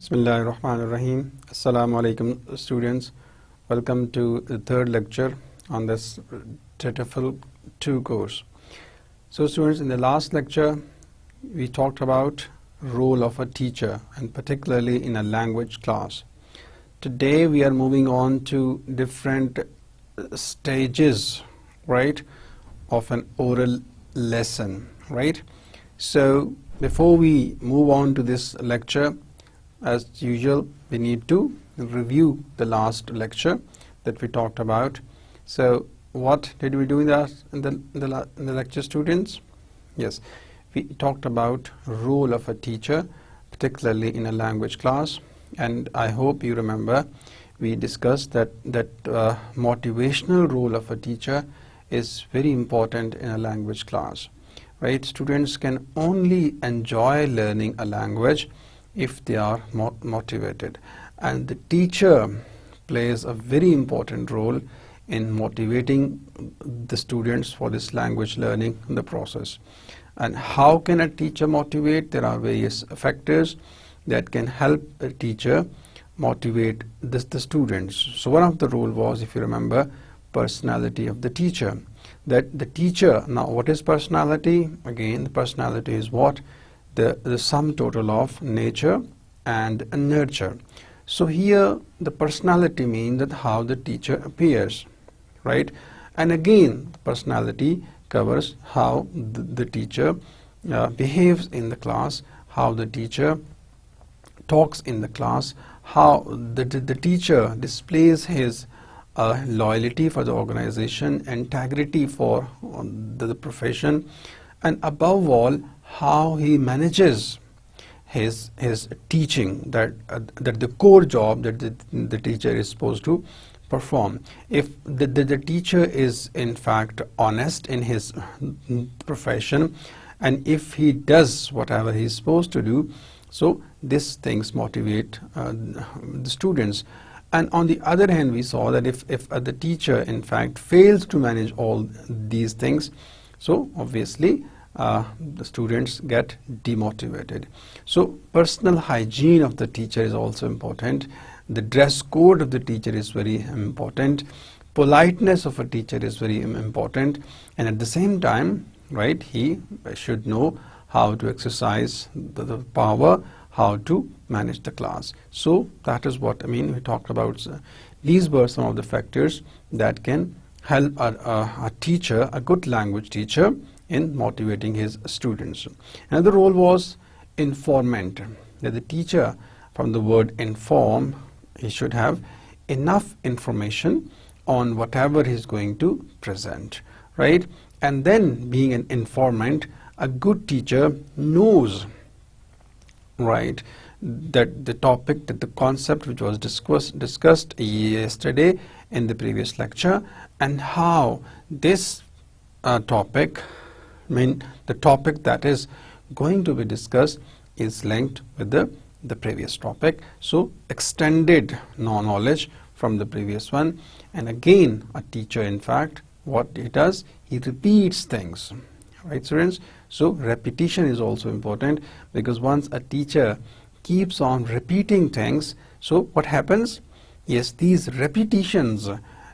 Bismillahirrahmanirrahim. Assalamu alaikum students. Welcome to the third lecture on this TEFL-II course. So students, in the last lecture we talked about role of a teacher, and particularly in a language class. Today we are moving on to different stages, right, of an oral lesson, right? So before we move on to this lecture, as usual, we need to review the last lecture that we talked about. So what did we do in the lecture, students? Yes, we talked about role of a teacher, particularly in a language class, and I hope you remember we discussed that motivational role of a teacher is very important in a language class, right? Students can only enjoy learning a language if they are motivated, and the teacher plays a very important role in motivating the students for this language learning in the process. And how can a teacher motivate? There are various factors that can help a teacher motivate the students. So one of the role was, if you remember, personality of the teacher. That the teacher, now what is personality? Again, the personality is what? The sum total of nature and nurture. So here the personality means that how the teacher appears, right? And again, personality covers how the teacher behaves in the class, how the teacher talks in the class, how the teacher displays his loyalty for the organization, integrity for the profession, and above all, how he manages his teaching, that the core job that the teacher is supposed to perform. If the teacher is in fact honest in his profession, and if he does whatever he is supposed to do, so these things motivate the students. And on the other hand, we saw that if the teacher in fact fails to manage all these things, so obviously the students get demotivated. So personal hygiene of the teacher is also important. The dress code of the teacher is very important. Politeness of a teacher is very important. And at the same time, right, he should know how to exercise the power, how to manage the class. So that is what I mean. We talked about these were some of the factors that can help a teacher, a good language teacher, in motivating his students. Another role was informant. That the teacher, from the word inform, he should have enough information on whatever he is going to present, right? And then, being an informant, a good teacher knows, right, that the topic, that the concept which was discussed yesterday in the previous lecture, and how this topic, the topic that is going to be discussed is linked with the previous topic. So extended knowledge from the previous one. And again, a teacher, in fact, what he does, he repeats things, right, students? So repetition is also important, because once a teacher keeps on repeating things, so what happens? Yes, these repetitions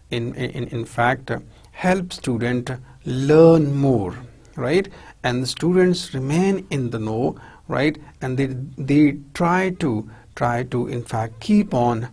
in fact help student learn more, right? And the students remain in the know, right? And they try to in fact keep on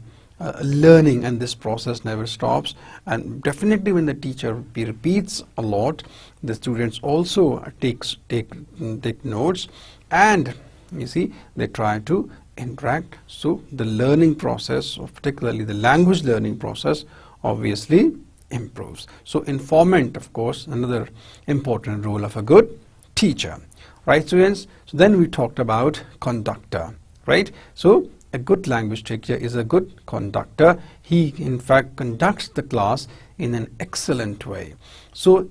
learning, and this process never stops. And definitely when the teacher repeats a lot, the students also take notes, and you see, they try to interact. So the learning process, or particularly the language learning process, obviously improves. So informant, of course, another important role of a good teacher, right, students? So then we talked about conductor, right? So a good language teacher is a good conductor. He in fact conducts the class in an excellent way. So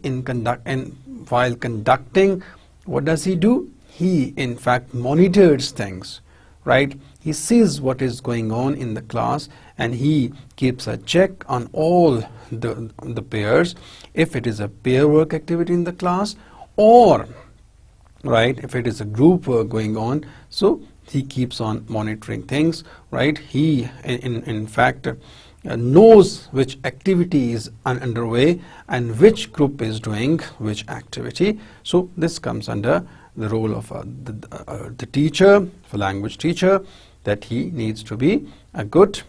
while conducting, what does he do? He in fact monitors things, right? He sees what is going on in the class, and he keeps a check on all the pairs, if it is a pair work activity in the class, or right, if it is a group work going on. So he keeps on monitoring things, right? He in fact knows which activity is underway and which group is doing which activity. So this comes under the role of the teacher, the language teacher, that he needs to be a good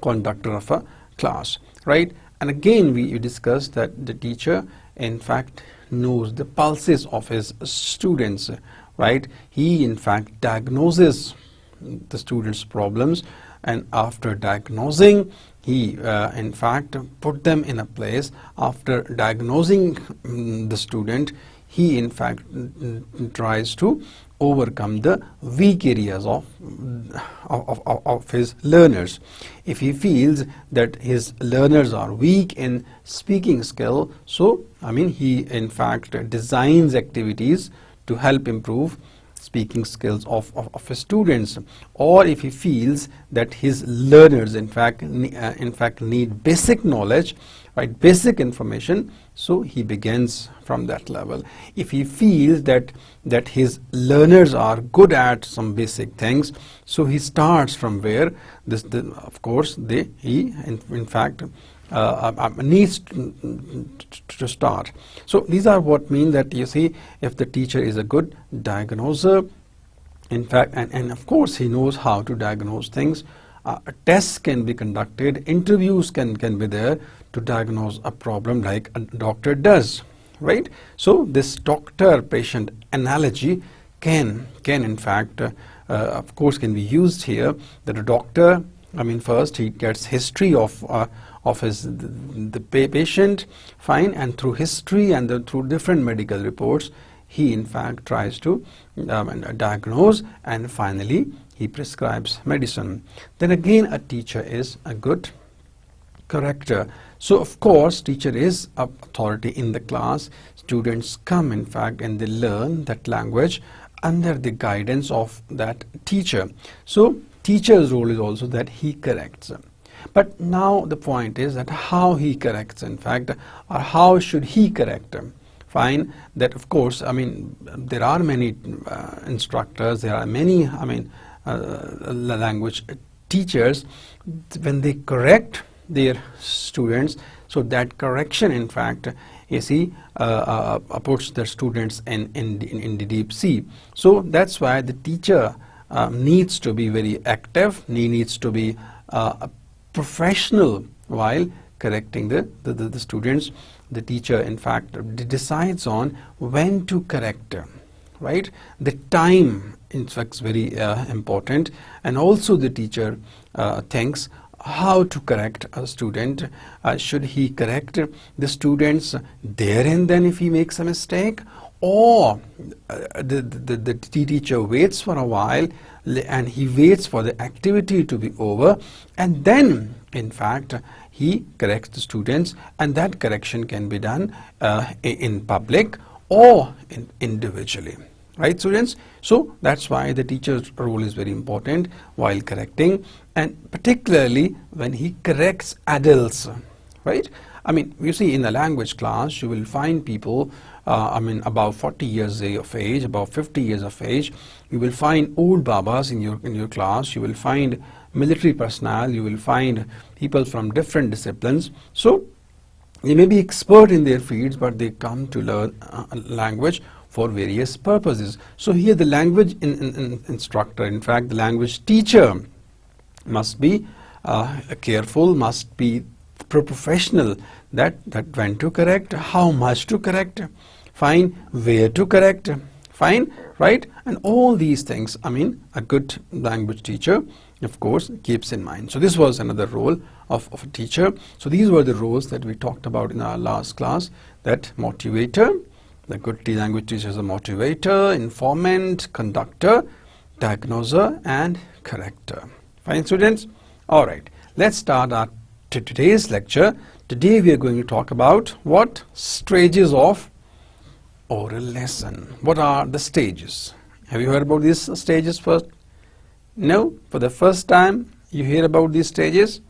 conductor of a class, right? And again we discussed that the teacher in fact knows the pulses of his students, right? He in fact diagnoses the students' problems, and after diagnosing he in fact put them in a place. After diagnosing the student, he in fact tries to overcome the weak areas of his learners. If he feels that his learners are weak in speaking skill, so he in fact designs activities to help improve speaking skills of his students. Or if he feels that his learners in fact need basic knowledge, right, basic information, so he begins from that level. If he feels that his learners are good at some basic things, so he starts from where of course he in fact needs to start. So these are what mean that, you see, if the teacher is a good diagnoser, in fact, and of course he knows how to diagnose things. Tests can be conducted, interviews can be there to diagnose a problem like a doctor does, right? So this doctor-patient analogy can in fact of course can be used here, that a doctor, first he gets history of the patient, fine, and through history and through different medical reports, he in fact tries to diagnose, and finally he prescribes medicine. Then again a teacher is a good corrector. So of course teacher is an authority in the class. Students come in fact and they learn that language under the guidance of that teacher. So teacher's role is also that he corrects them. But now the point is that how he corrects, in fact, or how should he correct them? Fine, that of course, there are many instructors, there are many, language teachers, when they correct their students, so that correction, in fact, you see, puts their students in the deep sea. So that's why the teacher needs to be very active, he needs to be professional while correcting the students. The teacher in fact decides on when to correct, right? The time in fact is very important, and also the teacher thinks how to correct a student. Should he correct the students there and then if he makes a mistake, or the teacher waits for a while and he waits for the activity to be over, and then in fact he corrects the students, and that correction can be done in public or individually, right, students? So that's why the teacher's role is very important while correcting, and particularly when he corrects adults, right? You see, in a language class you will find people about 40 years of age, about 50 years of age. You will find old babas in your class. You will find military personnel. You will find people from different disciplines. So they may be expert in their fields, but they come to learn language for various purposes. So here the language instructor, in fact the language teacher, must be careful, must be professional, that when to correct, how much to correct, fine, where to correct, fine, right? And all these things, a good language teacher of course keeps in mind. So this was another role of a teacher. So these were the roles that we talked about in our last class, that motivator, the good language teacher is a motivator, informant, conductor, diagnoser, and corrector. Fine, students? All right, let's start our today's lecture. Today we are going to talk about what? Stages of oral lesson. What are the stages? Have you heard about these stages first? No? For the first time you hear about these stages?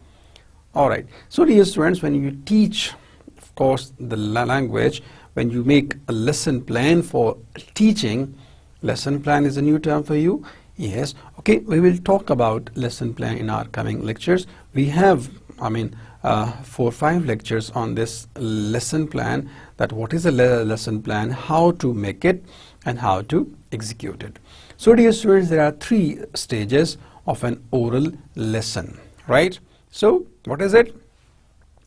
All right. So dear students, when you teach, of course, the language, when you make a lesson plan for teaching, lesson plan is a new term for you. Yes, okay, we will talk about lesson plan in our coming lectures. We have, 4 or 5 lectures on this lesson plan, that what is a lesson plan, how to make it, and how to execute it. So dear students, there are 3 stages of an oral lesson, right? So what is it?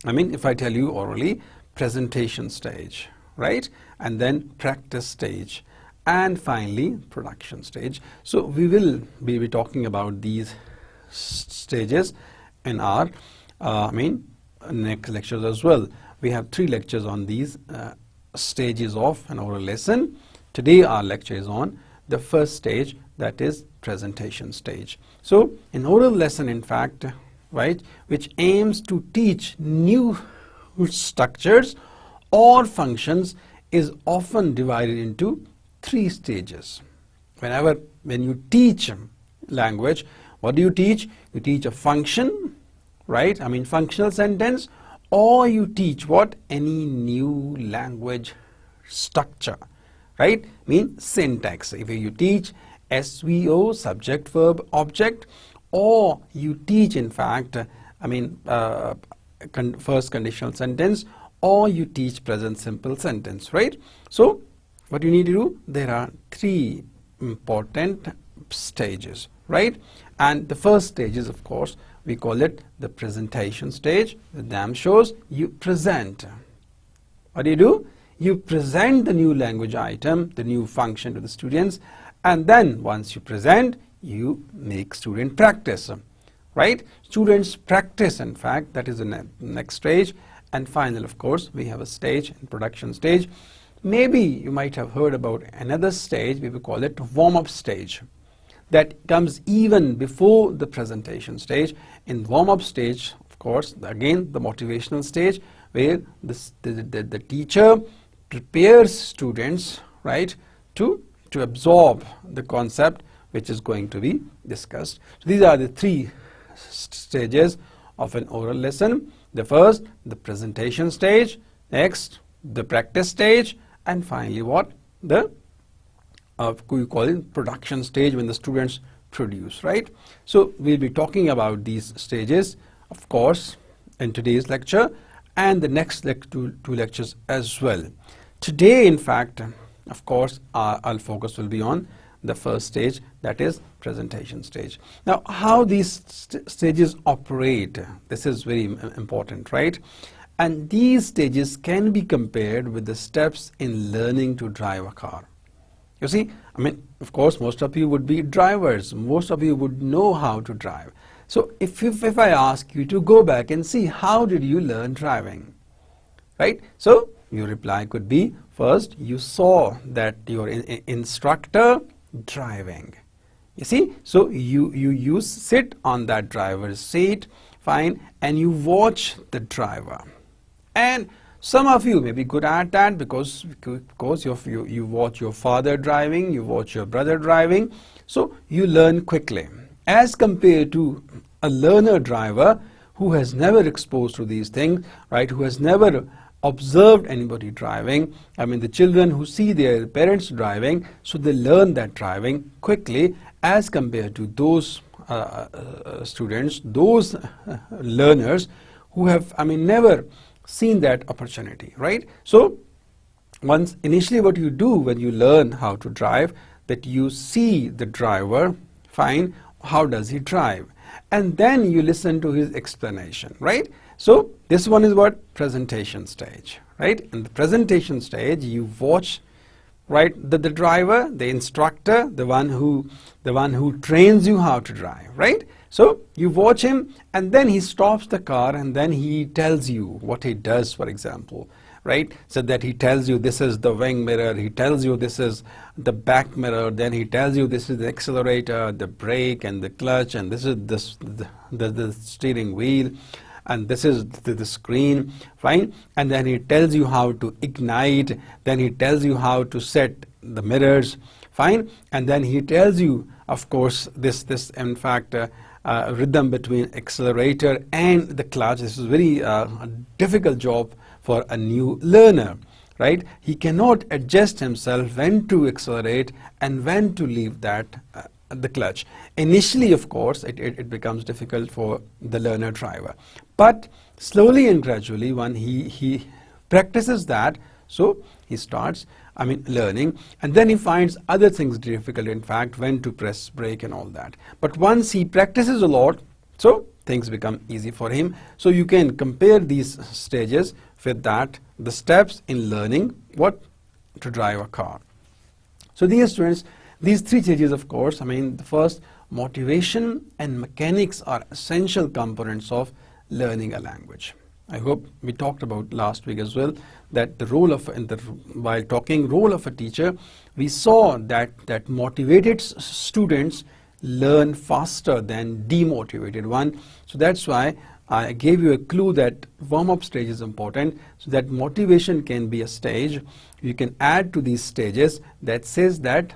If I tell you orally, presentation stage, right? And then practice stage, and finally production stage. So we will be talking about these stages in our next lectures as well. We have 3 lectures on these stages of an oral lesson. Today our lecture is on the first stage, that is presentation stage. So an oral lesson, in fact, right, which aims to teach new structures or functions, is often divided into 3 stages. When you teach language, what do you teach? You teach a function, right? Functional sentence, or you teach what? Any new language structure, right? Syntax. If you teach SVO, subject, verb, object, or you teach, in fact, first conditional sentence, or you teach present simple sentence, right? So what you need to do, there are 3 important stages, right? And the first stage is, of course, we call it the presentation stage. The name shows you present. What do? You present the new language item, the new function to the students, and then once you present, you make student practice, right? Students practice, in fact, that is the next stage. And final, of course, we have a stage, production stage. Maybe you might have heard about another stage, we will call it warm-up stage. That comes even before the presentation stage. In warm-up stage, of course, again the motivational stage, where the teacher prepares students, right, to absorb the concept which is going to be discussed. So these are the 3 stages of an oral lesson. The first, the presentation stage, next the practice stage, and finally what? The we call it production stage, when the students produce, right? So we'll be talking about these stages, of course, in today's lecture and the next 2 lectures as well. Today, in fact, of course, our focus will be on the first stage, that is presentation stage. Now, how these stages operate, this is very important, right? And these stages can be compared with the steps in learning to drive a car. You see, of course, most of you would be drivers. Most of you would know how to drive. So if I ask you to go back and see, how did you learn driving, right? So your reply could be, first, you saw that your instructor driving. You see, so you sit on that driver's seat, fine, and you watch the driver. And some of you may be good at that because you watch your father driving, you watch your brother driving, so you learn quickly. As compared to a learner driver who has never exposed to these things, right, who has never observed anybody driving. The children who see their parents driving, so they learn that driving quickly, as compared to those students, those learners who have never seen that opportunity, right? So initially what you do when you learn how to drive, that you see the driver, fine, how does he drive, and then you listen to his explanation, right? So this one is what? Presentation stage, right? In the presentation stage, you watch, right, the driver, the instructor, the one who trains you how to drive, right? So you watch him, and then he stops the car, and then he tells you what he does, for example, right? So that he tells you this is the wing mirror, he tells you this is the back mirror, then he tells you this is the accelerator, the brake, and the clutch, and this is the steering wheel, and this is the screen, fine, and then he tells you how to ignite, then he tells you how to set the mirrors, fine, and then he tells you, of course, this in fact rhythm between accelerator and the clutch. This is very difficult job for a new learner, right? He cannot adjust himself when to accelerate and when to leave that the clutch. Initially, of course, it becomes difficult for the learner driver, but slowly and gradually, when he practices that, so he starts learning, and then he finds other things difficult, in fact, when to press brake and all that. But once he practices a lot, so things become easy for him. So you can compare these stages with that, the steps in learning what to drive a car. So dear students, these three stages, of course, the first, motivation and mechanics are essential components of learning a language. I hope we talked about last week as well that the role of, while talking role of a teacher, we saw that motivated students learn faster than demotivated one. So that's why I gave you a clue that warm-up stage is important, so that motivation can be a stage. You can add to these stages that says that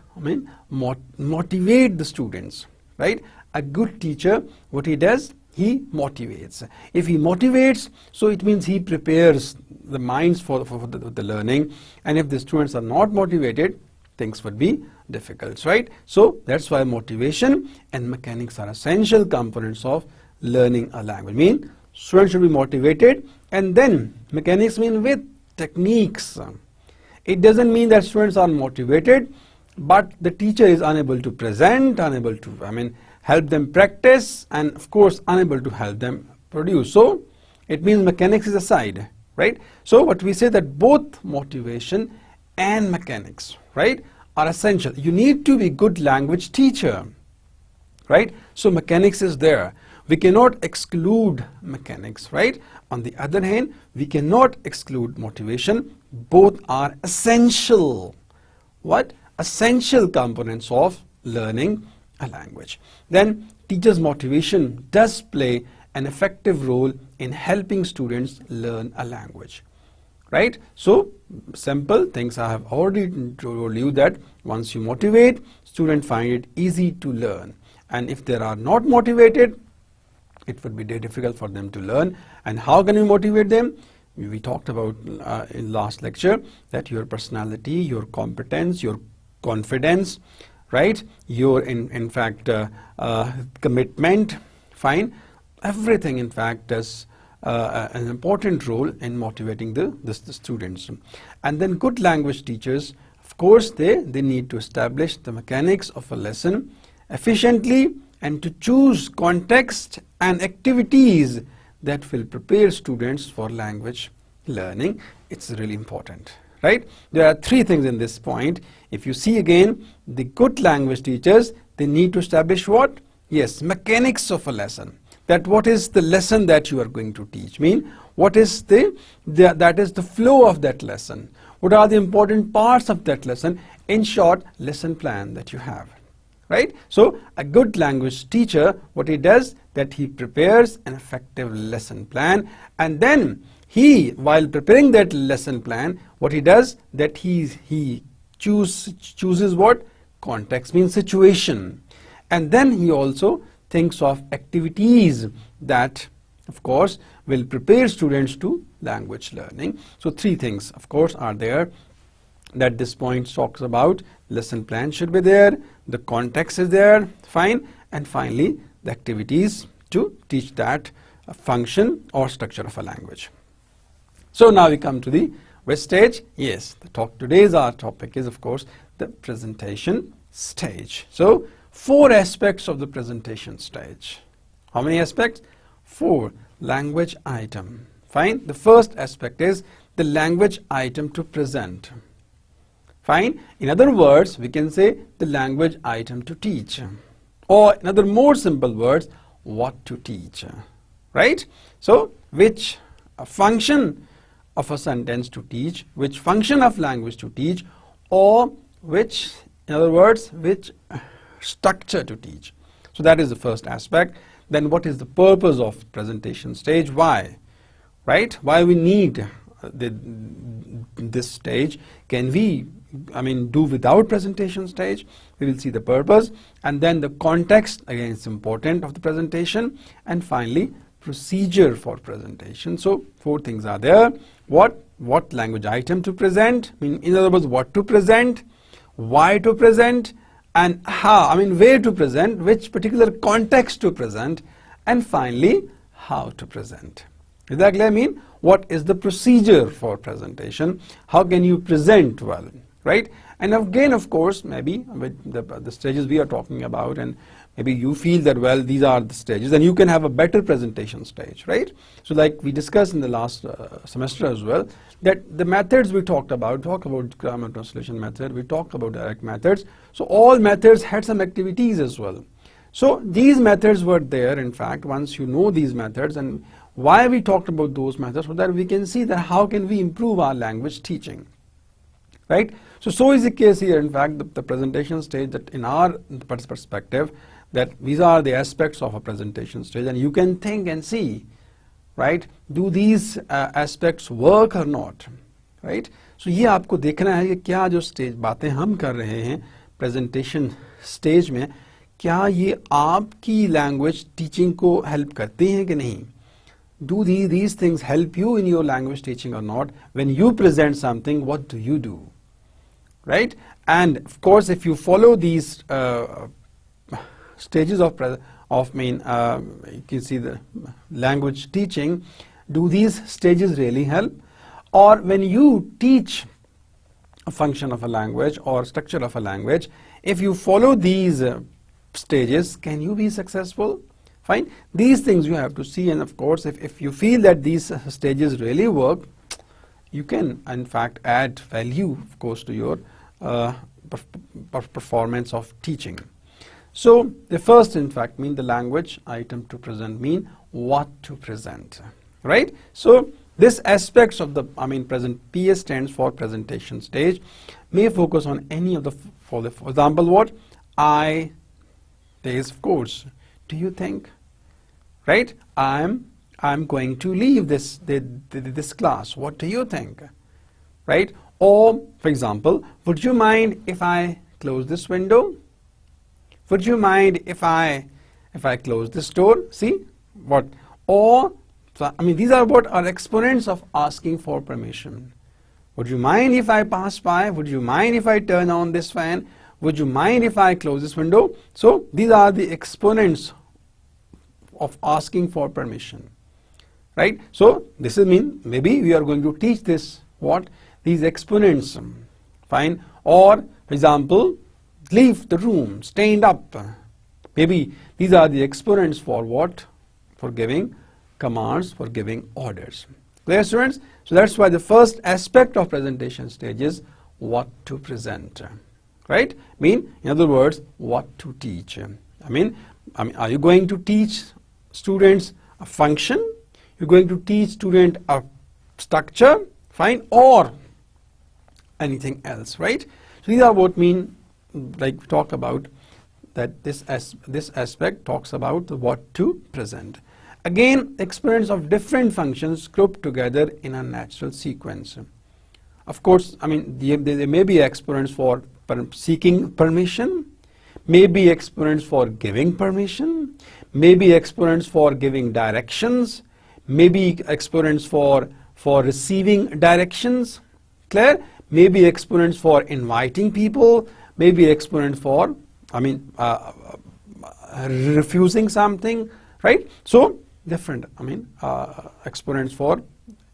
motivate the students, right? A good teacher, what he does, he motivates. If he motivates, so it means he prepares the minds for the learning, and if the students are not motivated, things would be difficult, right? So that's why motivation and mechanics are essential components of learning a language. Students should be motivated, and then mechanics with techniques. It doesn't mean that students are motivated, but the teacher is unable to present, unable to help them practice, and of course unable to help them produce. So it means mechanics is aside, right? So what we say that both motivation and mechanics, right, are essential. You need to be good language teacher, right? So mechanics is there. We cannot exclude mechanics, right? On the other hand, we cannot exclude motivation. Both are essential. What? Essential components of learning a language. Then teacher's motivation does play an effective role in helping students learn a language, right? So simple things I have already told you, that once you motivate, students find it easy to learn, and if they are not motivated, it would be very difficult for them to learn. And how can we motivate them? We talked about in last lecture that your personality, your competence, your confidence, right, your in fact commitment, fine, everything in fact does an important role in motivating the students. And then good language teachers, of course, they need to establish the mechanics of a lesson efficiently and to choose context and activities that will prepare students for language learning. It's really important, right? There are three things in this point. If you see again, the good language teachers, they need to establish what? Yes, mechanics of a lesson. That what is the lesson that you are going to teach? What is that is the flow of that lesson? What are the important parts of that lesson? In short, lesson plan that you have, right? So a good language teacher, what he does, that he prepares an effective lesson plan, and then he, while preparing that lesson plan, what he does, that he chooses what? Context, situation. And then he also thinks of activities that, of course, will prepare students to language learning. So three things, of course, are there that this point talks about. Lesson plan should be there, the context is there, fine, and finally the activities to teach that function or structure of a language. So now we come to the which stage? Yes, today's our topic is, of course, the presentation stage. So 4 aspects of the presentation stage. How many aspects? 4. Language item. Fine. The first aspect is the language item to present. Fine. In other words, we can say the language item to teach, or in other more simple words, what to teach, right? So which function of a sentence to teach, which function of language to teach, or which, in other words, which structure to teach. So that is the first aspect. Then what is the purpose of presentation stage? Why? Right? Why we need this stage? Can we do without presentation stage? We will see the purpose, and then the context, again, is important of the presentation, and finally procedure for presentation. So 4 things are there. What language item to present, in other words, what to present, why to present, and how, I mean where to present, which particular context to present, and finally how to present. Is that clear? I mean, what is the procedure for presentation? How can you present well, right? And again, of course, maybe with the stages we are talking about, and maybe you feel that, well, these are the stages, and you can have a better presentation stage, right? So like we discussed in the last semester as well, that the methods we talk about grammar translation method, we talked about direct methods. So all methods had some activities as well. So these methods were there, in fact, once you know these methods, and why we talked about those methods, so that we can see that how can we improve our language teaching, right? So is the case here, in fact, the presentation stage, that in our perspective, that these are the aspects of a presentation stage, and you can think and see, right, do these aspects work or not, right? So ये आपको देखना है कि क्या जो stage बातें हम कर रहे हैं प्रेजेंटेशन स्टेज में, क्या ये आपकी लैंग्वेज टीचिंग को हेल्प करते हैं कि नहीं? Do these things help you in your language teaching or not? When you present something, what do you do? Right? And of course, if you follow these stages of you can see the language teaching, do these stages really help? Or when you teach a function of a language or structure of a language, if you follow these stages, can you be successful? Fine. These things you have to see, and of course, if you feel that these stages really work, you can in fact add value, of course, to your performance of teaching. So the first, in fact, mean the language item to present mean what to present, right? So this aspects of the, present, PS stands for presentation stage, may focus on any of the, for example, what? There is, of course, do you think? Right? I'm going to leave this class. What do you think? Right? Or, for example, would you mind if I close this window? Would you mind if I close this door? See what? Or, so, these are what are exponents of asking for permission. Would you mind if I pass by? Would you mind if I turn on this fan? Would you mind if I close this window? So these are the exponents of asking for permission, right? So this is mean maybe we are going to teach this what these exponents, fine. Or for example, leave the room, stand up. Maybe these are the exponents for what? For giving commands, for giving orders. Clear, students? So that's why the first aspect of presentation stage is what to present, right? In other words, what to teach. Are you going to teach students a function? You're going to teach student a structure, fine, or anything else, right? So these are what mean, like we talk about that this aspect talks about what to present. Again, exponents of different functions grouped together in a natural sequence. Of course, there may be exponents for seeking permission, maybe exponents for giving permission, maybe exponents for giving directions, maybe exponents for receiving directions, clear? Maybe exponents for inviting people, maybe exponents for, refusing something, right? So different, exponents for,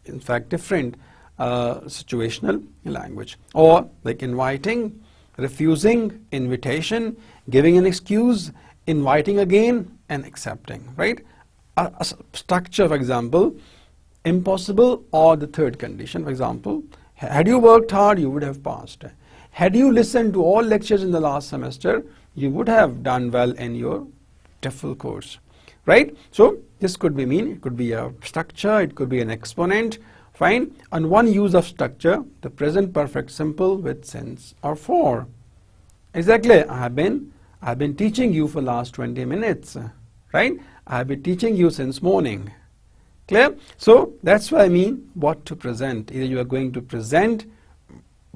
in fact, different situational language, or like inviting, refusing, invitation, giving an excuse, inviting again, and accepting, right? A structure, for example, impossible, or the third condition, for example, had you worked hard, you would have passed. Had you listened to all lectures in the last semester, you would have done well in your TEFL course, right? So this could be it could be a structure, it could be an exponent, fine. And one use of structure, the present perfect simple with since or for. Exactly, I have been teaching you for last 20 minutes, right? I have been teaching you since morning. Clear? So that's what I mean what to present. Either you are going to present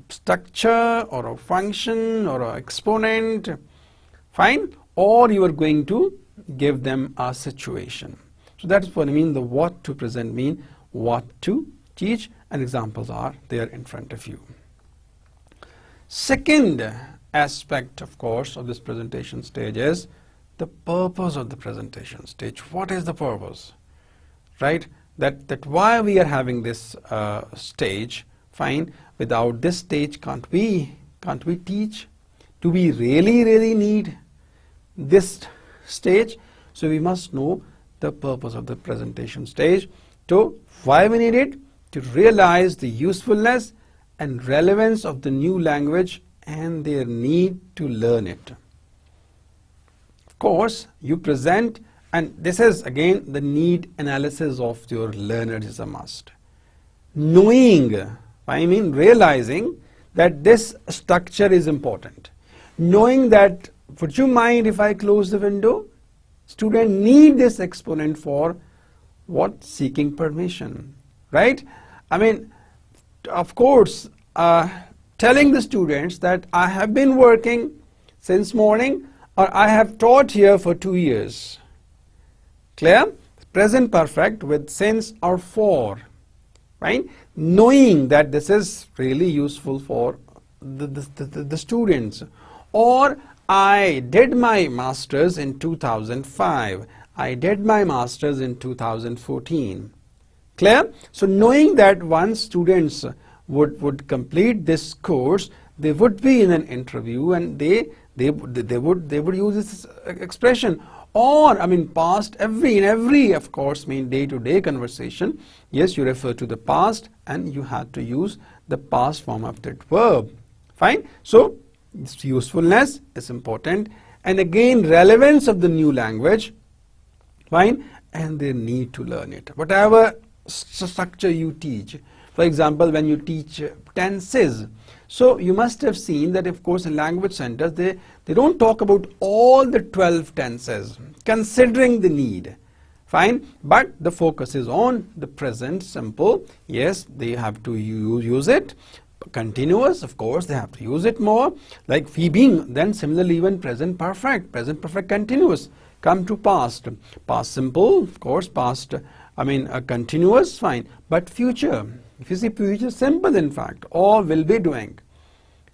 structure or a function or an exponent, fine, or you are going to give them a situation. So that's what I mean the what to present mean what to teach, and examples are there in front of you. Second aspect, of course, of this presentation stage is the purpose of the presentation stage. What is the purpose? Right? That why we are having this stage. Fine. Without this stage, can't we teach? Do we really need this stage? So we must know the purpose of the presentation stage. To why we need it? To realize the usefulness and relevance of the new language and their need to learn it. Of course, you present, and this is again the need analysis of your learners is a must. Knowing, I mean realizing that this structure is important. Knowing that, would you mind if I close the window? Student need this exponent for what? Seeking permission, right? I mean, of course, telling the students that I have been working since morning, or I have taught here for 2 years. Clear? Present perfect with since or for, right? Knowing that this is really useful for the students. Or I did my master's in 2005. I did my master's in 2014. Clear? So knowing that once students would complete this course, they would be in an interview and they would use this expression. Or, I mean, past, in every, of course, day-to-day conversation, yes, you refer to the past and you have to use the past form of that verb. Fine? So, its usefulness is important. And again, relevance of the new language, fine, and they need to learn it. Whatever structure you teach. For example, when you teach tenses, so you must have seen that, of course, in language centers, they don't talk about all the 12 tenses, considering the need. Fine, but the focus is on the present simple. Yes, they have to use it. Continuous, of course, they have to use it more. Like being, then similarly even present perfect continuous. Come to past simple, of course, past, continuous, fine. But future, if you see future simple, in fact, all will be doing.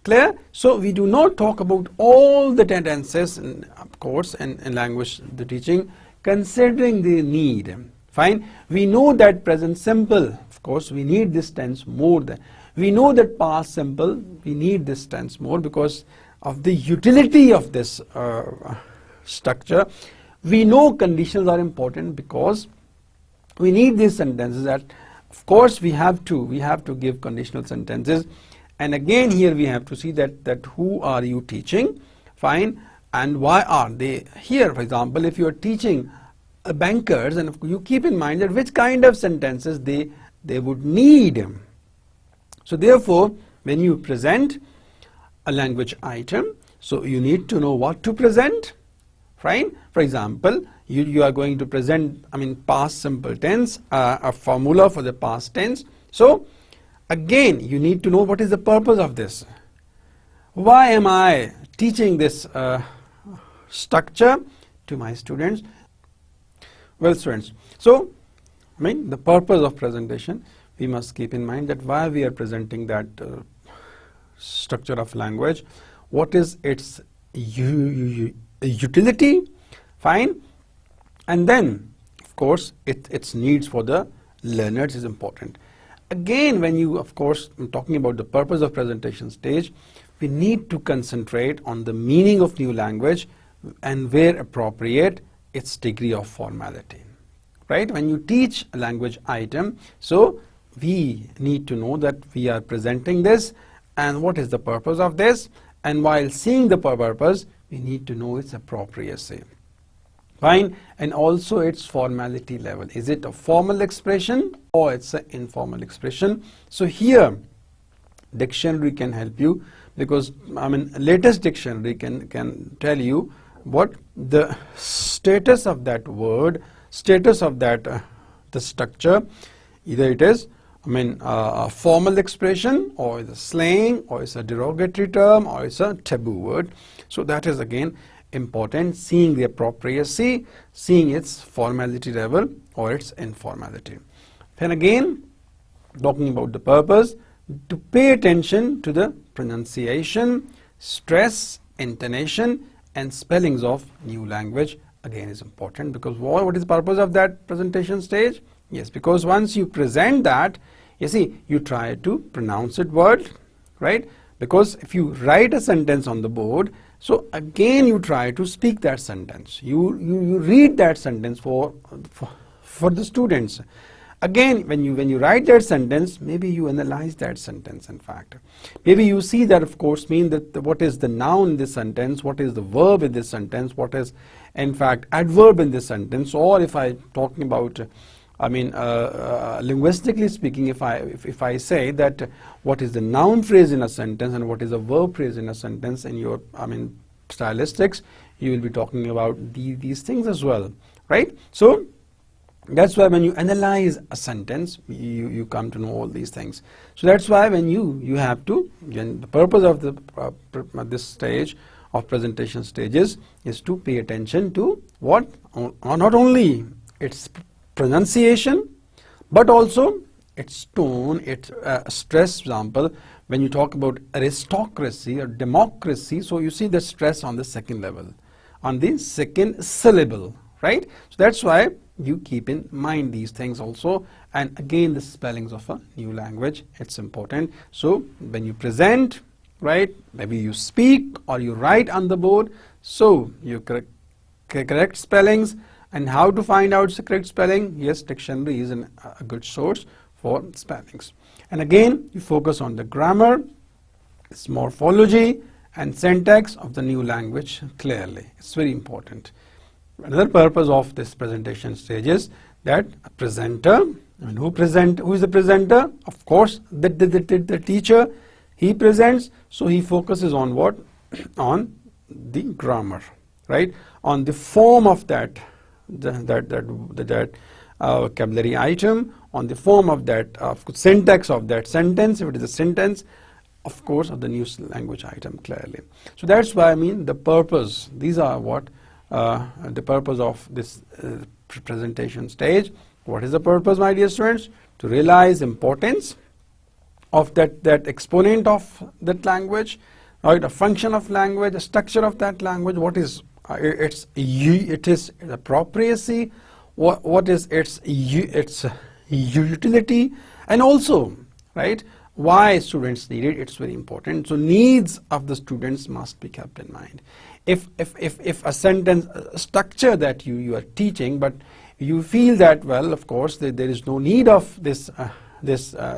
Clear? So we do not talk about all the tenses, of course, in language the teaching, considering the need. Fine. We know that present simple, of course, we need this tense more than. We know that past simple, we need this tense more because of the utility of this structure. We know conditions are important because we need these sentences that, of course, we have to give conditional sentences. And again, here we have to see that who are you teaching, fine, and why are they here. For example, if you are teaching bankers, and you keep in mind that which kind of sentences they would need. So therefore, when you present a language item, so you need to know what to present, right? For example, you are going to present, past simple tense, a formula for the past tense. So again, you need to know what is the purpose of this. Why am I teaching this structure to my students? Well, students, so the purpose of presentation, we must keep in mind that why we are presenting that structure of language, what is its utility, fine, and then, of course, its needs for the learners is important. Again, when you, of course, talking about the purpose of presentation stage, we need to concentrate on the meaning of new language and where appropriate, its degree of formality, right? When you teach a language item, so we need to know that we are presenting this and what is the purpose of this, and while seeing the purpose, we need to know its appropriacy. Fine, and also its formality level. Is it a formal expression or it's an informal expression? So here, dictionary can help you because latest dictionary can tell you what the status of that word, status of that the structure. Either it is a formal expression, or it's a slang, or it's a derogatory term, or it's a taboo word. So that is again important, seeing the appropriacy, seeing its formality level or its informality. Then again, talking about the purpose, to pay attention to the pronunciation, stress, intonation and spellings of new language. Again is important, because what is the purpose of that presentation stage? Yes, because once you present that, you see, you try to pronounce it word, right? Because if you write a sentence on the board, so again you try to speak that sentence. You read that sentence for the students. Again, when you write that sentence, maybe you analyze that sentence. In fact, maybe you see that, of course, mean that what is the noun in this sentence, what is the verb in this sentence, what is in fact adverb in this sentence, or if I talking about linguistically speaking, if I say that what is the noun phrase in a sentence and what is a verb phrase in a sentence, in your stylistics, you will be talking about these things as well, right? So that's why when you analyze a sentence, you come to know all these things. So that's why when you have to, again, the purpose of this stage of presentation stages is to pay attention to what, not only its pronunciation, but also its tone, its stress. For example, when you talk about aristocracy or democracy, so you see the stress on the second level, on the second syllable, right? So that's why you keep in mind these things also. And again, the spellings of a new language, it's important. So when you present, right, maybe you speak or you write on the board, so you correct spellings. And how to find out the correct spelling? Yes, dictionary is a good source for spellings. And again, you focus on the grammar, its morphology and syntax of the new language clearly. It's very important. Another purpose of this presentation stage is that a presenter, and who is the presenter? Of course, the teacher. He presents, so he focuses on what? On the grammar, right? On the form of that vocabulary item, on the form of that syntax of that sentence, if it is a sentence, of course, of the new language item clearly. So that's why the purpose. These are what the purpose of this presentation stage. What is the purpose, my dear students? To realize importance of that exponent of that language, right? A function of language, a structure of that language. What is its appropriacy? What is its utility? And also, right, why students need it? It's very important. So needs of the students must be kept in mind. If a sentence structure that you are teaching, but you feel that, well, of course, there is no need of this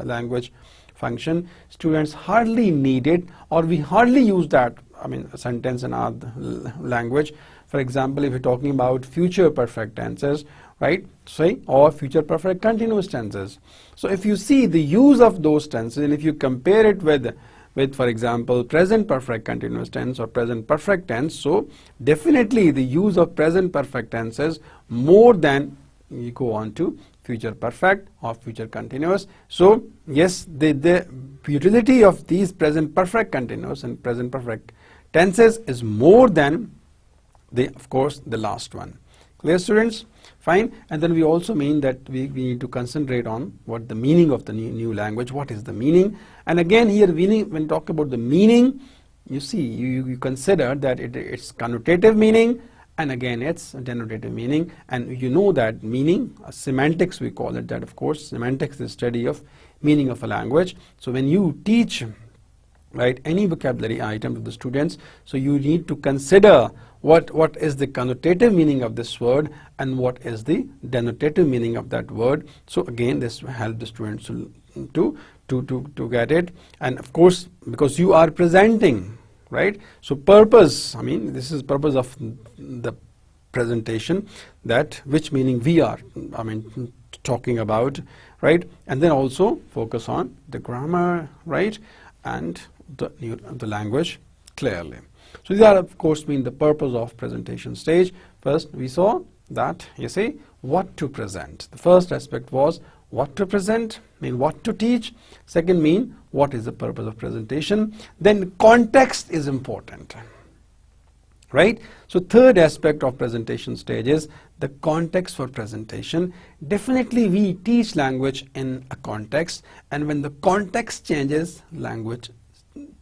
language function, students hardly need it, or we hardly use that sentence in our language. For example, if you're talking about future perfect tenses, right, say, or future perfect continuous tenses. So if you see the use of those tenses, and if you compare it with for example, present perfect continuous tense or present perfect tense, so definitely the use of present perfect tenses more than you go on to future perfect or future continuous. So yes, the utility of these present perfect continuous and present perfect tenses is more than of course the last one. Clear, students? Fine. And then we also mean that we need to concentrate on what the meaning of the new language. What is the meaning? And again, here when talk about the meaning, you see, you consider that it's connotative meaning, and again it's denotative meaning. And you know that meaning, semantics we call it, that of course semantics is the study of meaning of a language. So when you teach, right, any vocabulary item to the students, so you need to consider what is the connotative meaning of this word and what is the denotative meaning of that word. So again, this will help the students to get it. And of course, because you are presenting, right, so purpose, this is purpose of the presentation, that which meaning we are talking about, right? And then also focus on the grammar, right, and the language clearly. So these are of course the purpose of presentation stage. First we saw that, you see, what to present. The first aspect was what to present, what to teach. Second what is the purpose of presentation. Then context is important. right? So third aspect of presentation stage is the context for presentation. Definitely we teach language in a context, and when the context changes, language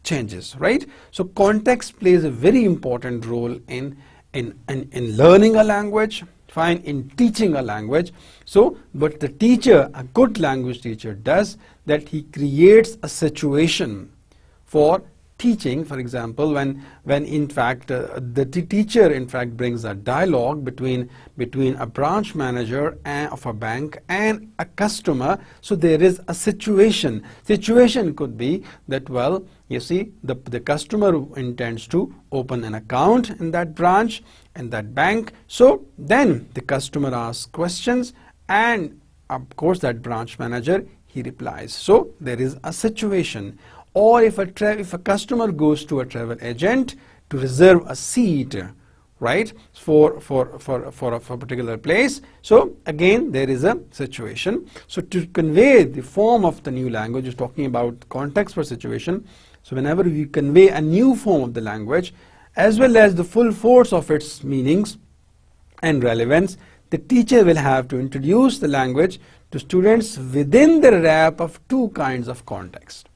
changes, right? So context plays a very important role in learning a language, fine, in teaching a language. So what the teacher, a good language teacher, does, that he creates a situation for teaching. For example, when in fact the teacher in fact brings a dialogue between a branch manager of a bank and a customer, so there is a situation. Situation could be that, well, you see, the customer intends to open an account in that branch, in that bank. So then the customer asks questions, and of course that branch manager, he replies. So there is a situation. Or if a customer goes to a travel agent to reserve a seat, right, for a particular place, so again there is a situation. So to convey the form of the new language, is talking about context for situation. So whenever we convey a new form of the language, as well as the full force of its meanings and relevance, the teacher will have to introduce the language to students within the wrap of two kinds of context.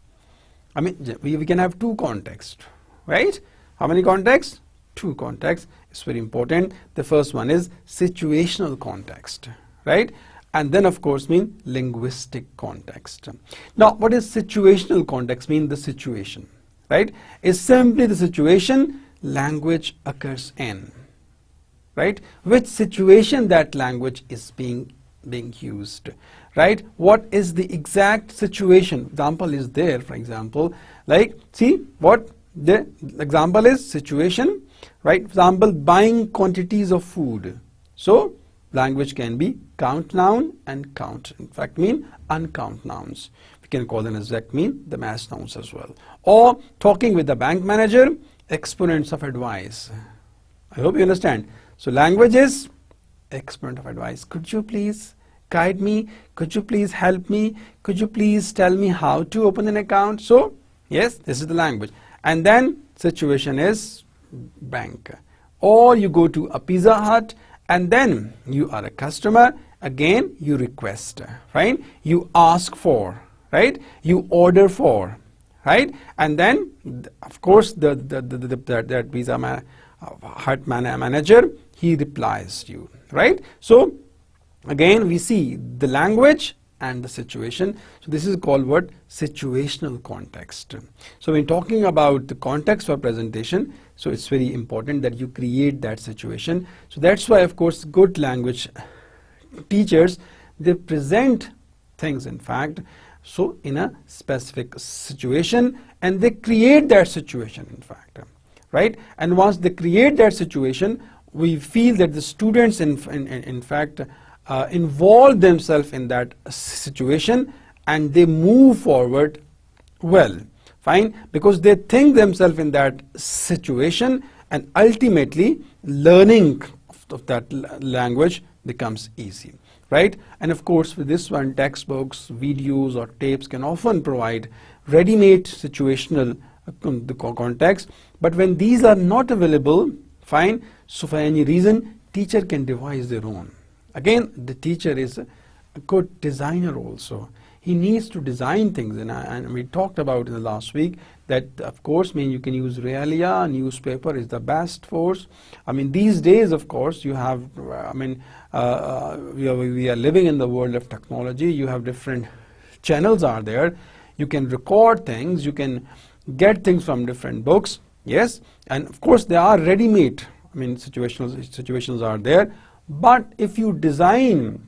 I mean, we can have two contexts, right? How many contexts? Two contexts. It's very important. The first one is situational context, right? And then of course mean linguistic context. Now, what is situational context? Mean the situation, right? Is simply the situation language occurs in, right? Which situation that language is being used, right? What is the exact situation? Example is there, for example, like, see what the example is, situation, right? Example, buying quantities of food. So language can be count noun and count, in fact mean uncount nouns. We can call them as exact mean the mass nouns as well. Or talking with the bank manager, exponents of advice. I hope you understand. So language is exponent of advice. Could you please guide me? Could you please help me? Could you please tell me how to open an account? So yes, this is the language. And then situation is bank. Or you go to a Pizza Hut, and then you are a customer. Again, you request, right? You ask for, right? You order for, right? And then of course that Pizza Hut manager, he replies to you, right? So again we see the language and the situation. So this is called what? Situational context. So when talking about the context for presentation, so it's very important that you create that situation. So that's why of course good language teachers, they present things in fact so in a specific situation, and they create that situation in fact, right? And once they create that situation, we feel that the students in fact involve themselves in that situation, and they move forward well, fine, because they think themselves in that situation, and ultimately learning of that language becomes easy, right? And of course with this one, textbooks, videos or tapes can often provide ready-made situational context, but when these are not available, fine, so for any reason teacher can devise their own. Again, the teacher is a good designer also. He needs to design things, and we talked about in the last week that of course you can use realia, newspaper is the best force. I mean these days of course you have, we are living in the world of technology. You have different channels are there. You can record things, you can get things from different books, yes, and of course they are ready-made. I mean situations are there. But if you design,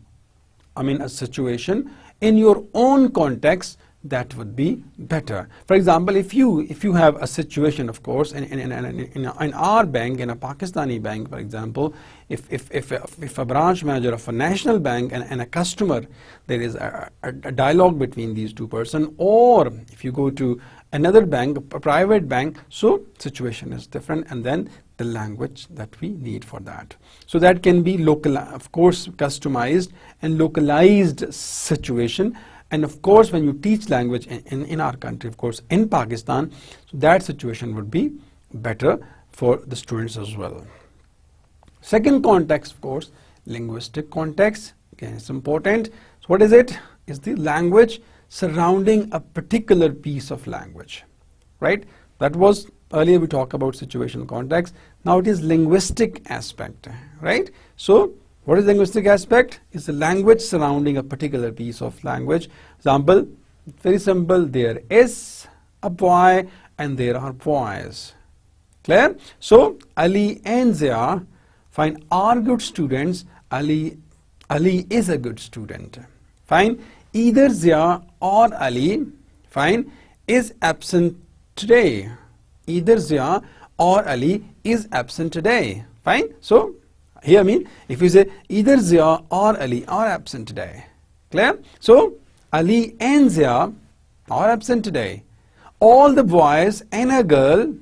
a situation in your own context, that would be better. For example, if you have a situation, of course, in our bank, in a Pakistani bank, for example, if a branch manager of a national bank and a customer, there is a dialogue between these two persons, or if you go to another bank, a private bank, so situation is different, and then the language that we need for that. So that can be local, of course, customized and localized situation. And of course, when you teach language in our country, of course, in Pakistan, so that situation would be better for the students as well. Second context, of course, linguistic context. Again, it's important. So what is it? It's the language surrounding a particular piece of language, right? That was earlier we talked about situational context. Now it is linguistic aspect, right? So what is linguistic aspect? It's the language surrounding a particular piece of language. Example, very simple. There is a boy and there are boys. Clear? So Ali and Zia, fine, are good students. Ali is a good student. Fine. Either Zia or Ali, fine, is absent today. Either Zia or Ali is absent today. Fine. So here I mean, if you say either Zia or Ali are absent today. Clear? So Ali and Zia are absent today. All the boys and a girl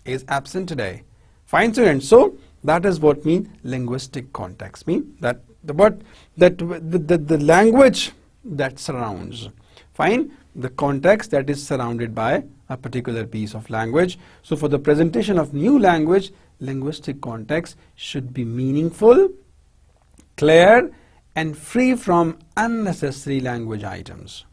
is absent today. Fine, students. So that is what mean linguistic context. Mean that the language that surrounds. Fine, the context that is surrounded by a particular piece of language. So for the presentation of new language, linguistic context should be meaningful, clear, and free from unnecessary language items.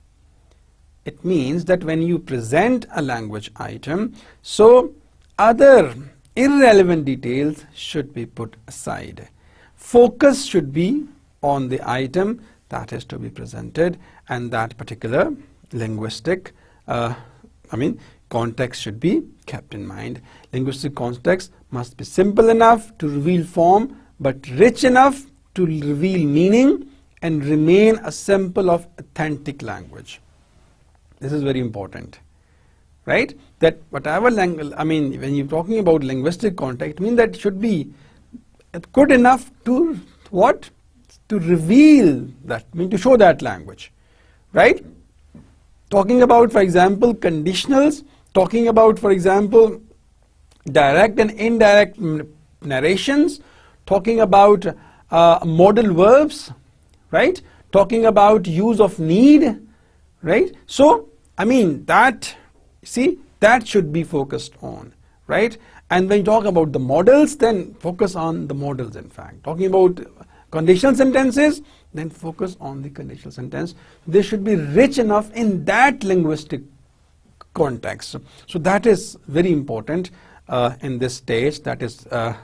It means that when you present a language item, so other irrelevant details should be put aside. Focus should be on the item that is to be presented, and that particular linguistic context should be kept in mind. Linguistic context must be simple enough to reveal form, but rich enough to reveal meaning and remain a sample of authentic language. This is very important, right? That whatever language, when you're talking about linguistic context, mean that it should be good enough to what? To reveal that, to show that language, right? Talking about, for example, conditionals, talking about, for example, direct and indirect narrations, talking about modal verbs, right? Talking about use of need, right? So, that should be focused on, right? And when you talk about the models, then focus on the models, in fact. Talking about conditional sentences, then focus on the conditional sentence. They should be rich enough in that linguistic context. So that is very important in this stage, that is the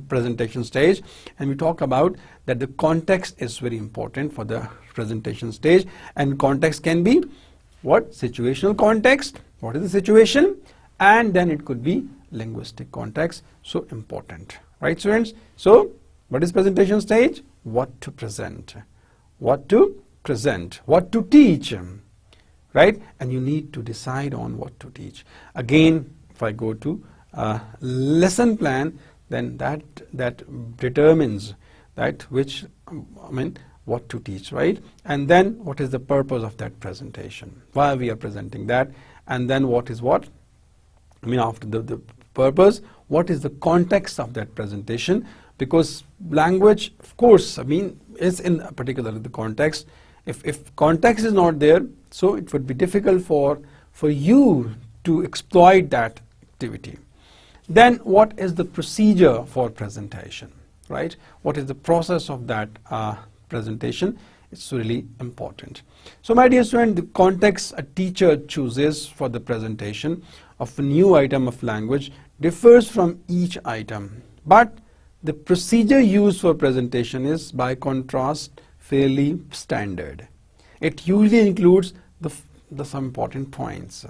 presentation stage. And we talk about that the context is very important for the presentation stage. And context can be what? Situational context. What is the situation? And then it could be linguistic context. So important, right, students? So what is presentation stage? What to present, what to present, what to teach, right? And you need to decide on what to teach. Again, if I go to lesson plan, then that determines that which, what to teach, right? And then what is the purpose of that presentation? Why we are presenting that? And then what is what? After the purpose, what is the context of that presentation? Because language, of course, is in a particular the context. If context is not there, so it would be difficult for you to exploit that activity. Then what is the procedure for presentation, right? What is the process of that presentation? It's really important. So my dear student, the context a teacher chooses for the presentation of a new item of language differs from each item, but the procedure used for presentation is, by contrast, fairly standard. It usually includes some important points.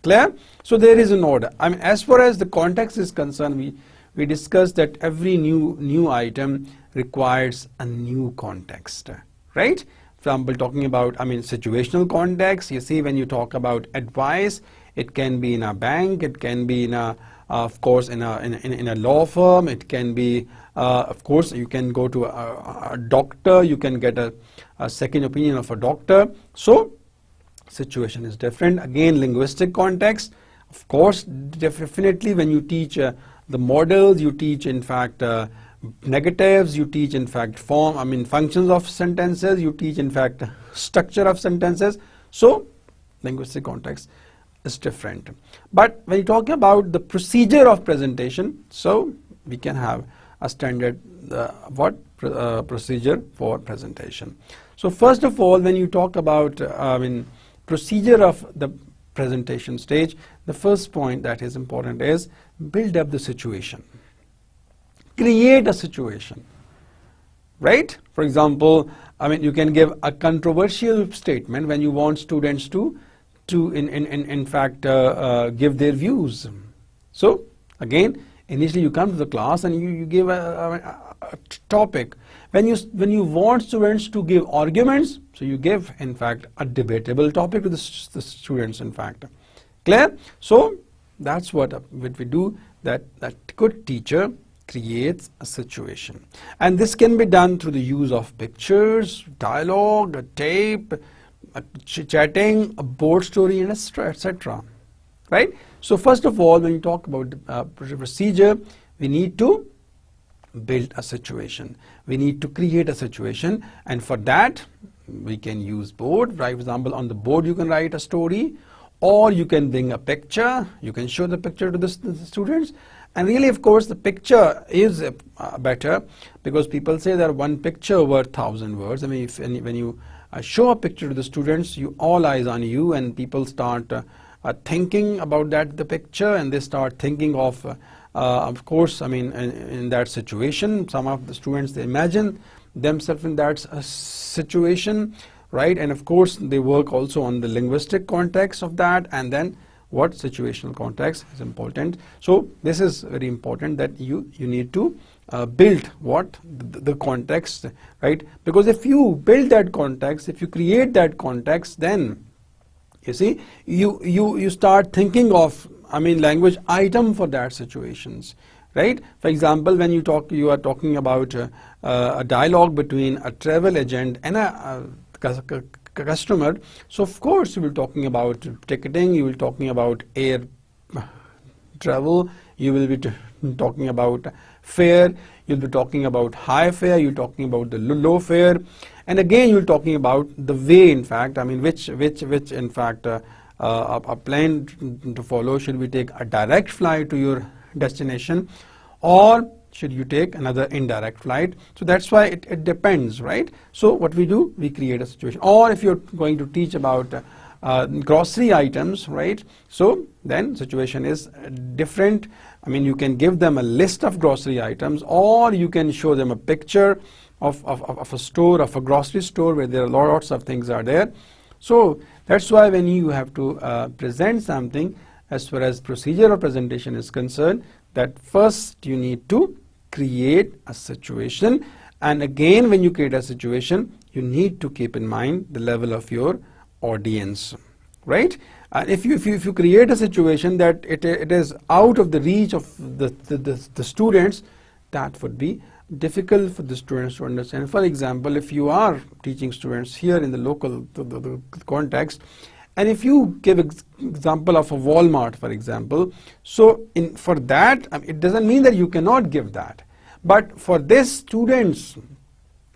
Clear? So there is an order. As far as the context is concerned, we discussed that every new item requires a new context, right? For example, talking about situational context. You see, when you talk about advice, it can be in a bank, it can be in a of course in a law firm, it can be of course you can go to a doctor, you can get a second opinion of a doctor. So situation is different. Again, linguistic context, of course, definitely when you teach the models, you teach in fact negatives, you teach in fact functions of sentences, you teach in fact structure of sentences. So linguistic context is different. But when you're talking about the procedure of presentation, so we can have a standard procedure for presentation. So first of all, when you talk about procedure of the presentation stage, the first point that is important is build up the situation. Create a situation, right? For example, you can give a controversial statement when you want students to in fact give their views. So again, initially you come to the class and you give a topic. When you want students to give arguments, so you give in fact a debatable topic to the students in fact. Clear? So that's what we do, that good teacher creates a situation. And this can be done through the use of pictures, dialogue, a tape, chatting, a board story, and etc. Right? So first of all, when you talk about procedure, we need to build a situation. We need to create a situation, and for that we can use board. Right? For example, on the board you can write a story, or you can bring a picture. You can show the picture to the students. And really, of course, the picture is better, because people say that one picture worth 1,000 words. When you show a picture to the students, all eyes on you, and people start thinking about the picture, and they start thinking of course, in that situation. Some of the students, they imagine themselves in that situation, right? And of course, they work also on the linguistic context of that, and then what situational context is important. So this is very important, that you need to build the context, right? Because if you build that context, if you create that context, then you see you start thinking of language item for that situations, right? For example, when you are talking about a dialogue between a travel agent and a customer, so of course you will talking about ticketing, you will talking about air travel, you will be talking about fare, you'll be talking about high fare, you're talking about the low fare, and again you're talking about the way, in fact, which in fact a plan to follow. Should we take a direct flight to your destination, or should you take another indirect flight? So that's why it depends, right? So what we do, we create a situation. Or if you're going to teach about grocery items, right? So then situation is different. You can give them a list of grocery items, or you can show them a picture of a store, of a grocery store where there are lots of things are there. So that's why when you have to present something, as far as procedure of presentation is concerned, that first you need to create a situation. And again, when you create a situation, you need to keep in mind the level of your audience, right? And if you create a situation that it is out of the reach of the students, that would be difficult for the students to understand. For example, if you are teaching students here in the local the context, and if you give example of a Walmart, for example, so for that, it doesn't mean that you cannot give that, but for this, students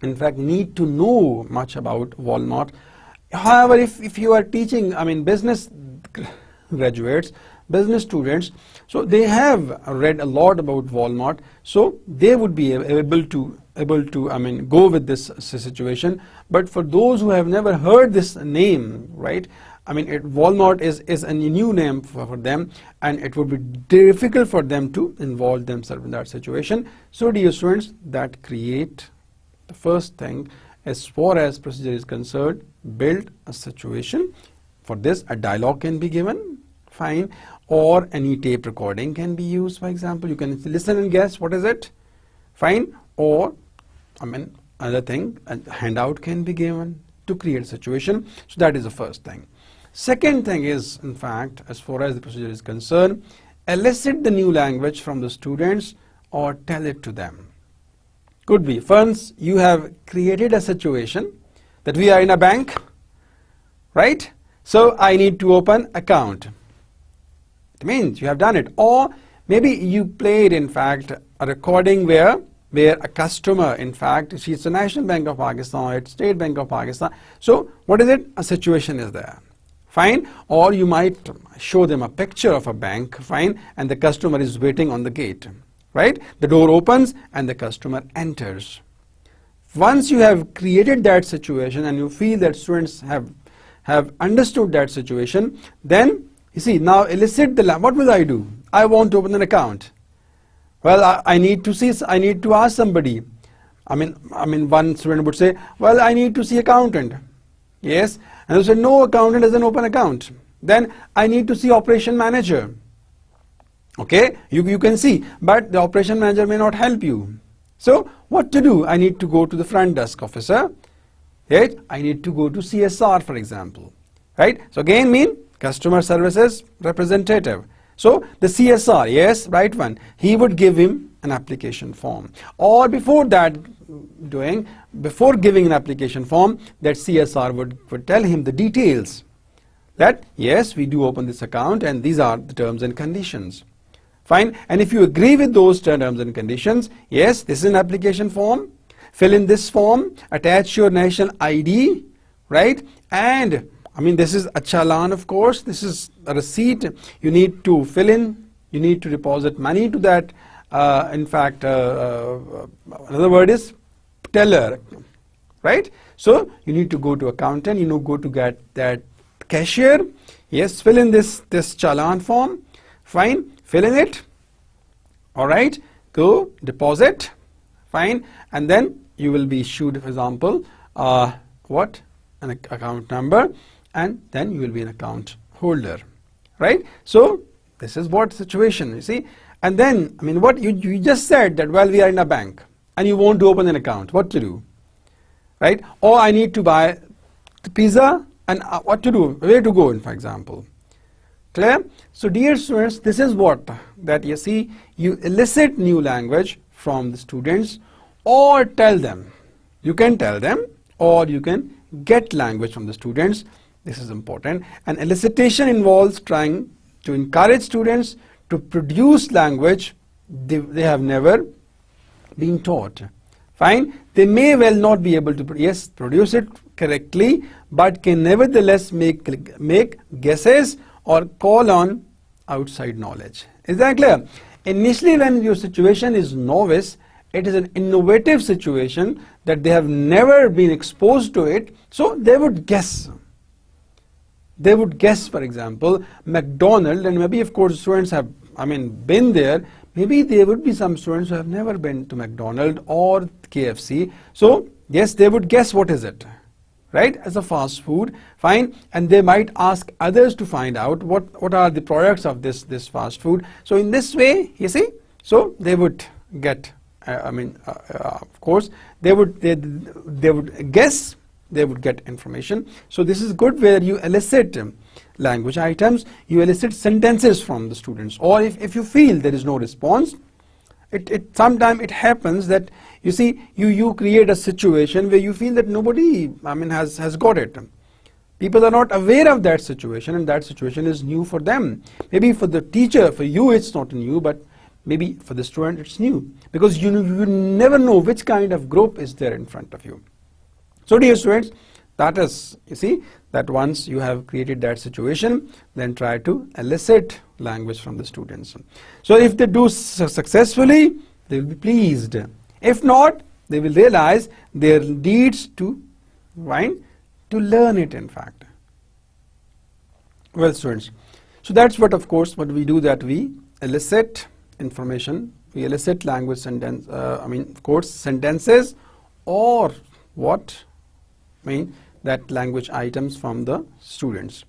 in fact need to know much about Walmart. However, if you are teaching business graduates, business students, so they have read a lot about Walmart, so they would be able to go with this situation. But for those who have never heard this name, right, Walmart is a new name for them, and it would be difficult for them to involve themselves in that situation. So dear students, that create the first thing, as far as procedure is concerned, build a situation. For this, a dialogue can be given, fine, or any tape recording can be used. For example, you can listen and guess what is it, fine, or another thing, a handout can be given to create a situation. So that is the first thing. Second thing is, in fact, as far as the procedure is concerned, elicit the new language from the students or tell it to them. Could be, once you have created a situation that we are in a bank, right? So I need to open account. It means you have done it. Or maybe you played, in fact, a recording where a customer, in fact, she's the National Bank of Pakistan, it's State Bank of Pakistan. So what is it? A situation is there. fine, or you might show them a picture of a bank, fine, and the customer is waiting on the gate, right? The door opens and the customer enters. Once you have created that situation and you feel that students have understood that situation, then you see, now elicit the, what will I do? I want to open an account. Well, I need to ask somebody. I mean, one student would say, well, I need to see accountant. Yes, and they say, no, accountant doesn't open account. Then I need to see operation manager. Okay, you can see, but the operation manager may not help you. So what to do? I need to go to the front desk officer. Right? I need to go to CSR, for example. Right? So again, mean customer services representative. So the CSR, yes, right one, he would give him an application form. Or before that before giving an application form, that CSR would tell him the details. That yes, we do open this account and these are the terms and conditions. Fine, and if you agree with those terms and conditions, yes, this is an application form, fill in this form, attach your national ID, right? And I mean, this is a challan, of course, this is a receipt, you need to fill in, you need to deposit money to that, in fact, another word is teller, right? So you need to go to accountant, go to get that cashier, yes, fill in this challan form, fine, fill in it, all right, go deposit, fine, and then you will be issued, for example, an account number, and then you will be an account holder, right? So this is what situation, you see. And then, I mean, what you just said that, well, we are in a bank and you want to open an account, what to do, right? Or I need to buy the pizza, and what to do, where to go, for example. Clear? So dear students, this is what that you see, you elicit new language from the students, or tell them. You can tell them, or you can get language from the students. This is important. And elicitation involves trying to encourage students to produce language they have never been taught. Fine, they may well not be able to produce it correctly, but can nevertheless make guesses or call on outside knowledge. Is that clear? Initially, when your situation is novice, it is an innovative situation that they have never been exposed to it, so they would guess. They would guess, for example, McDonald's, and maybe of course students have, been there. Maybe there would be some students who have never been to McDonald's or KFC. So yes, they would guess what is it, right, as a fast food, fine, and they might ask others to find out what are the products of this fast food. So in this way, you see, so they would get, of course, they would guess, they would get information. So this is good where you elicit language items, you elicit sentences from the students, or if you feel there is no response, sometimes it happens that you see you create a situation where you feel that nobody has got it. People are not aware of that situation, and that situation is new for them. Maybe for the teacher, for you it's not new, but maybe for the student it's new, because you never know which kind of group is there in front of you. So dear students, that is, you see, that once you have created that situation, then try to elicit language from the students. So if they do successfully, they will be pleased. If not, they will realize there needs to learn it, in fact. Well, students, so that's what, of course, what we do, that we elicit information, we elicit language sentence, of course, sentences, or what that language items from the students.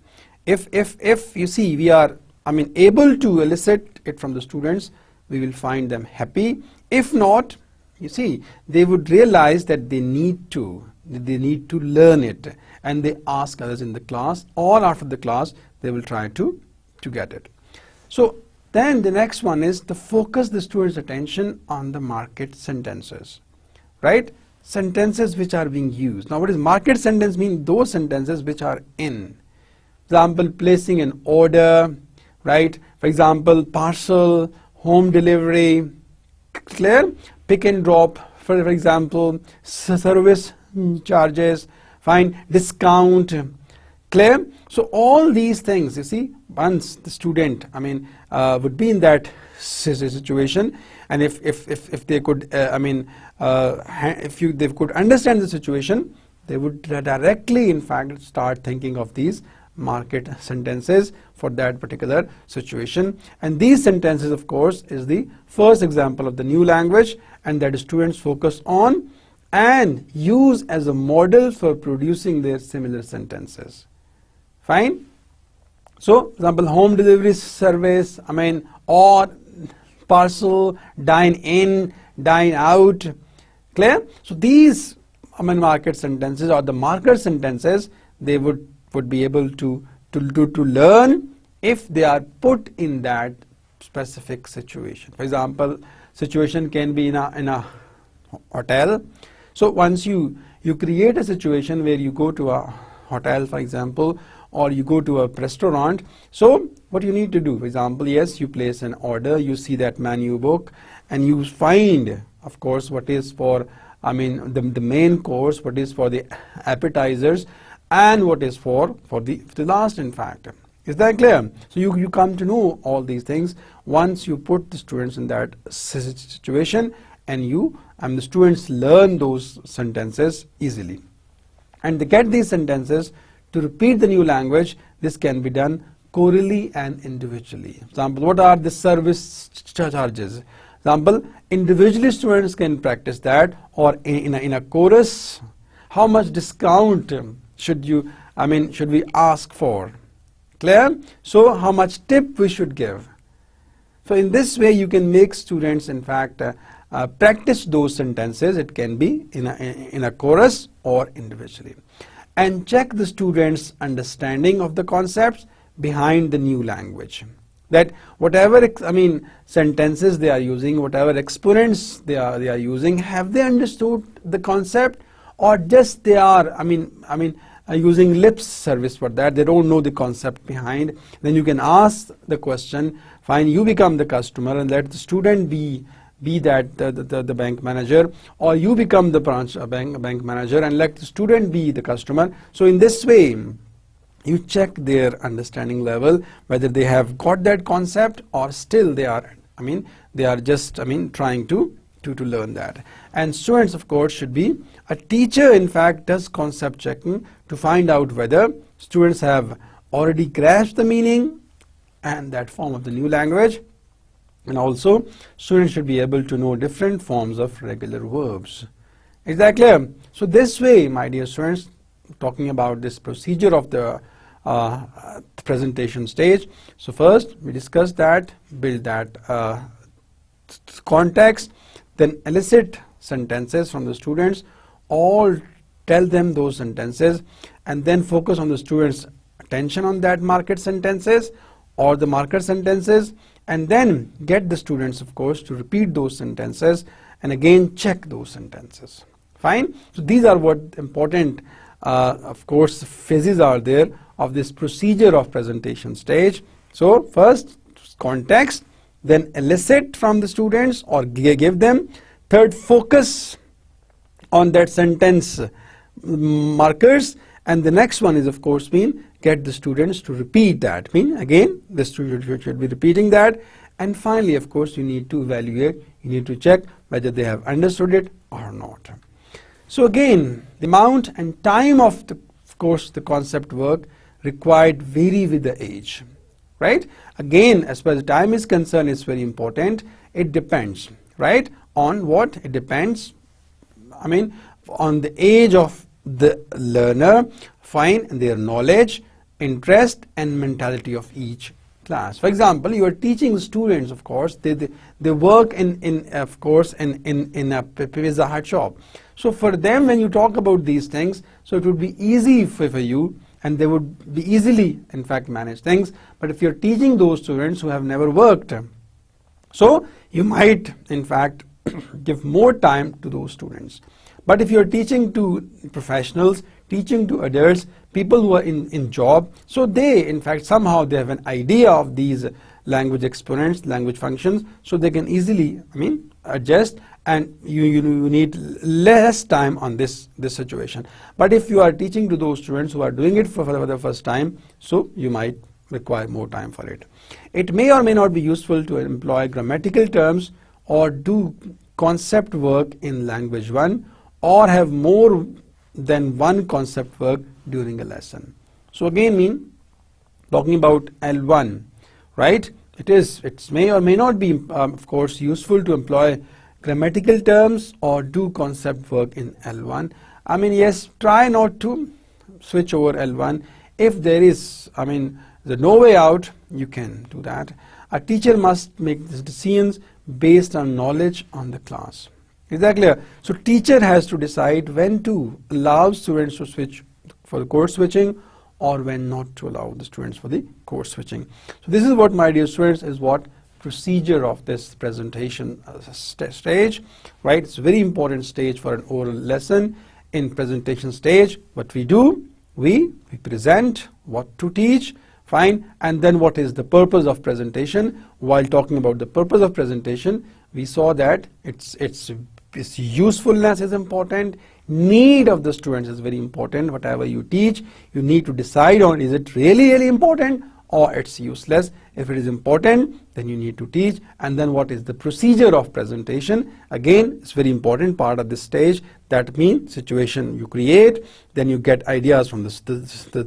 If you see we are able to elicit it from the students, we will find them happy. If not, you see, they would realize that they need to learn it, and they ask others in the class, or after the class they will try to get it. So then the next one is to focus the students' attention on the market sentences, right? Sentences which are being used. Now what is market sentence mean? Those sentences which are in. Example, placing an order, right? For example, parcel, home delivery, clear? Pick and drop, for example, service charges, fine, discount, Clear? So all these things, you see, once the student, would be in that situation, and if they could, they could understand the situation, they would directly, in fact, start thinking of these market sentences for that particular situation. And these sentences, of course, is the first example of the new language, and that students focus on and use as a model for producing their similar sentences. Fine? So, example, home delivery service, or parcel, dine in, dine out. Clear? So these market sentences or the marker sentences, they would be able to learn if they are put in that specific situation. For example, situation can be in a hotel. So once you create a situation where you go to a hotel, for example, or you go to a restaurant, so what you need to do, for example, yes, you place an order, you see that menu book, and you find, of course, what is for, the main course, what is for the appetizers, and what is for the last, in fact. Is that clear? So you come to know all these things once you put the students in that situation, and the students learn those sentences easily. And to get these sentences to repeat the new language, this can be done chorally and individually. Example, what are the service charges? Example, individually students can practice that, or in a chorus, how much discount should we ask for? Clear? So how much tip we should give. So in this way you can make students, in fact, practice those sentences. It can be in a chorus or individually. And check the students' understanding of the concepts behind the new language. That whatever sentences they are using, whatever exponents they are using, have they understood the concept, or just they are using lip service for that? They don't know the concept behind. Then you can ask the question. Fine, you become the customer and let the student be that the bank manager, or you become the branch bank manager and let the student be the customer. So in this way you check their understanding level, whether they have got that concept or still they are just trying to learn that. And students, of course, should be, a teacher in fact does concept checking to find out whether students have already grasped the meaning and that form of the new language. And also, students should be able to know different forms of regular verbs. Is that clear? So this way, my dear students, talking about this procedure of the presentation stage. So first, we discussed that, build that context, then elicit sentences from the students, all tell them those sentences, and then focus on the students' attention on that market sentences or the marker sentences, and then get the students, of course, to repeat those sentences and again check those sentences. Fine? So these are what important, of course, phases are there of this procedure of presentation stage. So first, context, then elicit from the students or give them. Third, focus on that sentence markers, and the next one is, of course, get the students to repeat that. Again, the student should be repeating that. And finally, of course, you need to evaluate, you need to check whether they have understood it or not. So again, the amount and time of course, the concept work required vary with the age, right? Again, as far as time is concerned, it's very important. It depends, right? On what? It depends, on the age of the learner, fine, and their knowledge, interest, and mentality of each class. For example, you are teaching students, of course, they work in a Pizza Hut shop. So for them, when you talk about these things, so it would be easy for you, and they would be easily, in fact, manage things. But if you're teaching those students who have never worked, so you might, in fact, give more time to those students. But if you're teaching to professionals, teaching to adults, people who are in job, so they, in fact, somehow they have an idea of these language exponents, language functions, so they can easily, adjust and you need less time on this situation. But if you are teaching to those students who are doing it for the first time, so you might require more time for it. It may or may not be useful to employ grammatical terms or do concept work in language 1 or have more than one concept work during a lesson. So again, talking about L1, right? It may or may not be, of course, useful to employ grammatical terms or do concept work in L1. I mean, yes, try not to switch over L1. If there is, there's no way out, you can do that. A teacher must make these decisions based on knowledge on the class. Is that clear? So teacher has to decide when to allow students to switch for the course switching or when not to allow the students for the course switching. So this is what, my dear students, is what procedure of this presentation stage, right? It's a very important stage for an oral lesson. In presentation stage, what we do, we present what to teach, fine, and then what is the purpose of presentation. While talking about the purpose of presentation, we saw that its usefulness is important, need of the students is very important. Whatever you teach, you need to decide on, is it really important or it's useless. If it is important, then you need to teach. And then what is the procedure of presentation? Again, it's very important part of this stage. That means situation you create, then you get ideas from the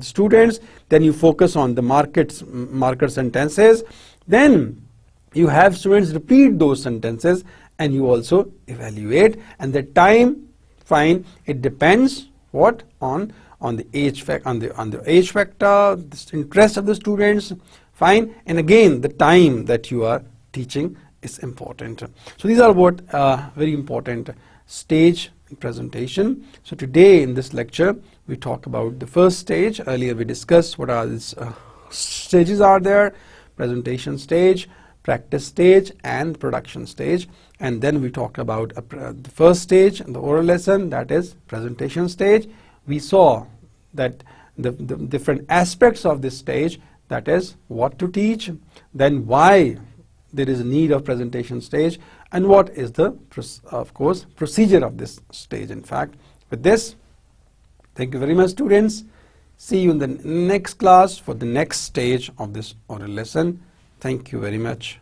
students, then you focus on the marker sentences, then you have students repeat those sentences and you also evaluate. And the time, fine, it depends what on the age factor, on the age factor, the interest of the students, fine, and again the time that you are teaching is important. So these are what very important stage in presentation. So today in this lecture we talk about the first stage. Earlier we discussed what are these stages are there: presentation stage, practice stage, and production stage. And then we talked about the first stage in the oral lesson, that is presentation stage. We saw that the different aspects of this stage, that is what to teach, then why there is a need of presentation stage, and what is the, of course, procedure of this stage. In fact, with this, thank you very much, students. See you in the next class for the next stage of this oral lesson. Thank you very much.